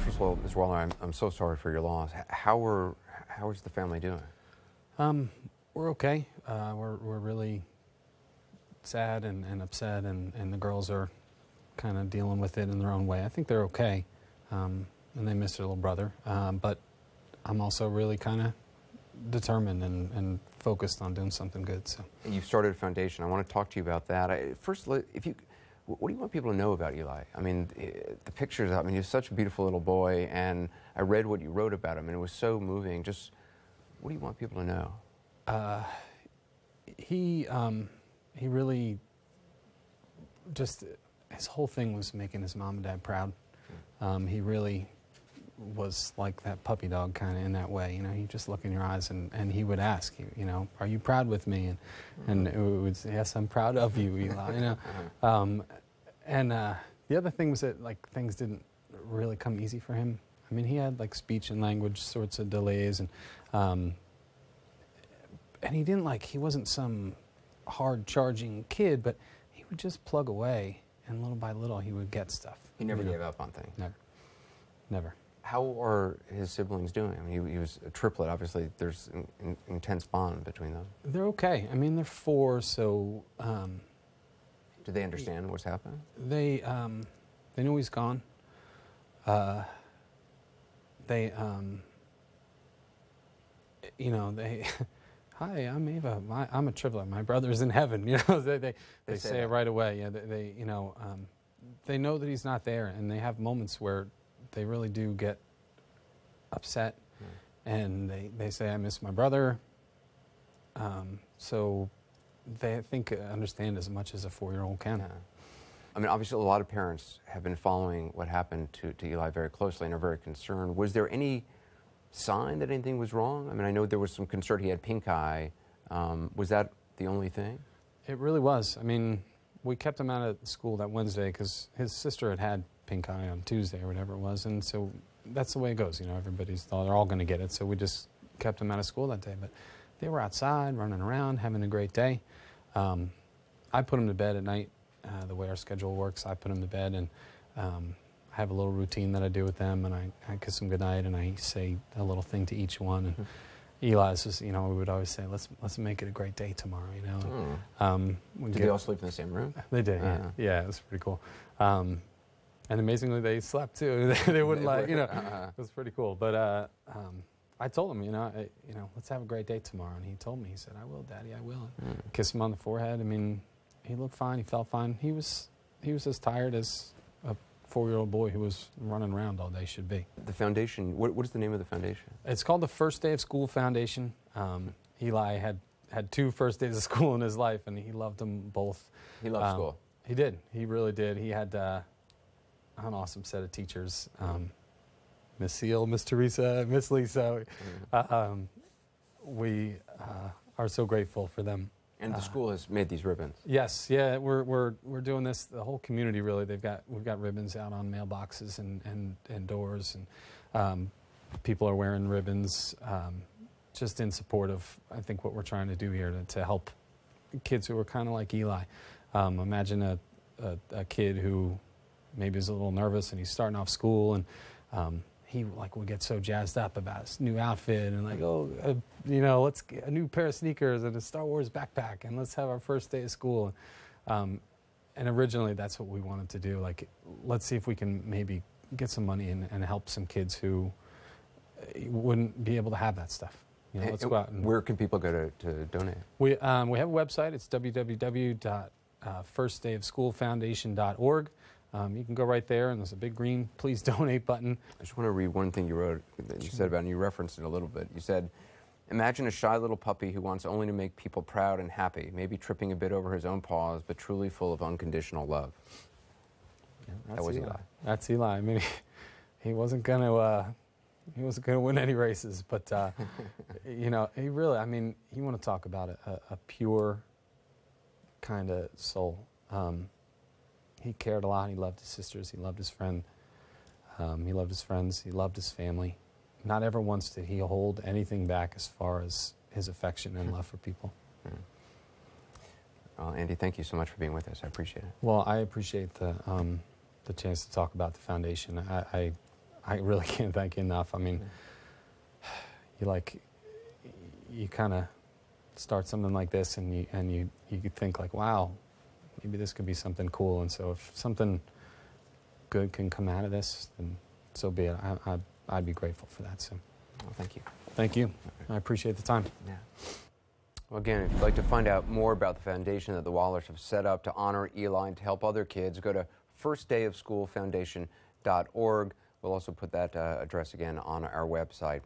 First of all, Ms. Waller, I'm so sorry for your loss. How is the family doing? We're okay. We're really sad and upset, and the girls are kind of dealing with it in their own way. I think they're okay, and they miss their little brother. But I'm also really kind of determined and focused on doing something good. So You've started a foundation. I want to talk to you about that. First, what do you want people to know about Eli? I mean, the pictures, I mean, he's such a beautiful little boy, and I read what you wrote about him, and it was so moving. Just, what do you want people to know? He really just, his whole thing was making his mom and dad proud. He really was like that puppy dog kind of in that way. You know, he'd just look in your eyes and he would ask you know, are you proud with me? And it would say, yes, I'm proud of you, Eli. You know, the other thing was that like things didn't really come easy for him. I mean, he had like speech and language sorts of delays, and he didn't he wasn't some hard charging kid, but he would just plug away, and little by little he would get stuff. He never gave up on things. Never. How are his siblings doing? I mean, he was a triplet. Obviously, there's an intense bond between them. They're okay. I mean, they're 4, so. Do they understand what's happening? They know he's gone. You know, hi, I'm Ava. I'm a triplet. My brother's in heaven. You know, they say it right away. Yeah, you know, they know that he's not there, and they have moments where they really do get upset, and they say, I miss my brother. So they, I think, understand as much as a 4-year-old can. Yeah. I mean, obviously, a lot of parents have been following what happened to Eli very closely and are very concerned. Was there any sign that anything was wrong? I mean, I know there was some concern he had pink eye. Was that the only thing? It really was. I mean, we kept him out of school that Wednesday because his sister had pink eye on Tuesday or whatever it was, and so that's the way it goes. You know, everybody's thought they're all going to get it, so we just kept him out of school that day. But they were outside, running around, having a great day. I put him to bed at night. The way our schedule works, I put him to bed, and I have a little routine that I do with them, and I kiss them goodnight, and I say a little thing to each one. And Eli's just, you know, we would always say, let's make it a great day tomorrow, you know. Did they all sleep in the same room? They did, yeah, it was pretty cool. And amazingly, they slept too. They wouldn't you know, it was pretty cool. But I told him, you know, let's have a great day tomorrow. And he told me, he said, I will, Daddy, I will. Kissed him on the forehead. I mean, he looked fine. He felt fine. He was as tired as a 4-year-old boy who was running around all day should be. The foundation, what is the name of the foundation? It's called the First Day of School Foundation. Eli had 2 first days of school in his life, and he loved them both. He loved school. He did. He really did. He had an awesome set of teachers. Miss Seal, Miss Teresa, Miss Lisa. We are so grateful for them. And the school has made these ribbons. Yes, yeah, we're doing this. The whole community really. We've got ribbons out on mailboxes and doors, and people are wearing ribbons just in support of, I think, what we're trying to do here to help kids who are kind of like Eli. Imagine a kid who maybe is a little nervous and he's starting off school, and he would get so jazzed up about his new outfit and you know, let's get a new pair of sneakers and a Star Wars backpack and let's have our first day of school. And originally that's what we wanted to do. Like, let's see if we can maybe get some money and help some kids who wouldn't be able to have that stuff. You know, let's go out and. Where can people go to donate? We have a website. It's www.firstdayofschoolfoundation.org. You can go right there, and there's a big green Please Donate button. I just want to read one thing you wrote that you said about it, and you referenced it a little bit. You said, imagine a shy little puppy who wants only to make people proud and happy, maybe tripping a bit over his own paws, but truly full of unconditional love. Yeah, that was Eli. That's Eli. I mean, he wasn't going to win any races, but, you know, he really, I mean, you want to talk about a pure kind of soul. He cared a lot. He loved his sisters. He loved his friend. He loved his friends. He loved his family. Not ever once did he hold anything back as far as his affection and love for people. Well, Andy, thank you so much for being with us. I appreciate it. Well, I appreciate the chance to talk about the foundation. I really can't thank you enough. I mean, you kind of start something like this, and you think like, wow, maybe this could be something cool. And so if something good can come out of this, then so be it. I'd be grateful for that. So, well, thank you. Thank you. I appreciate the time. Yeah. Well, again, if you'd like to find out more about the foundation that the Wallers have set up to honor Eli and to help other kids, go to firstdayofschoolfoundation.org. We'll also put that address again on our website.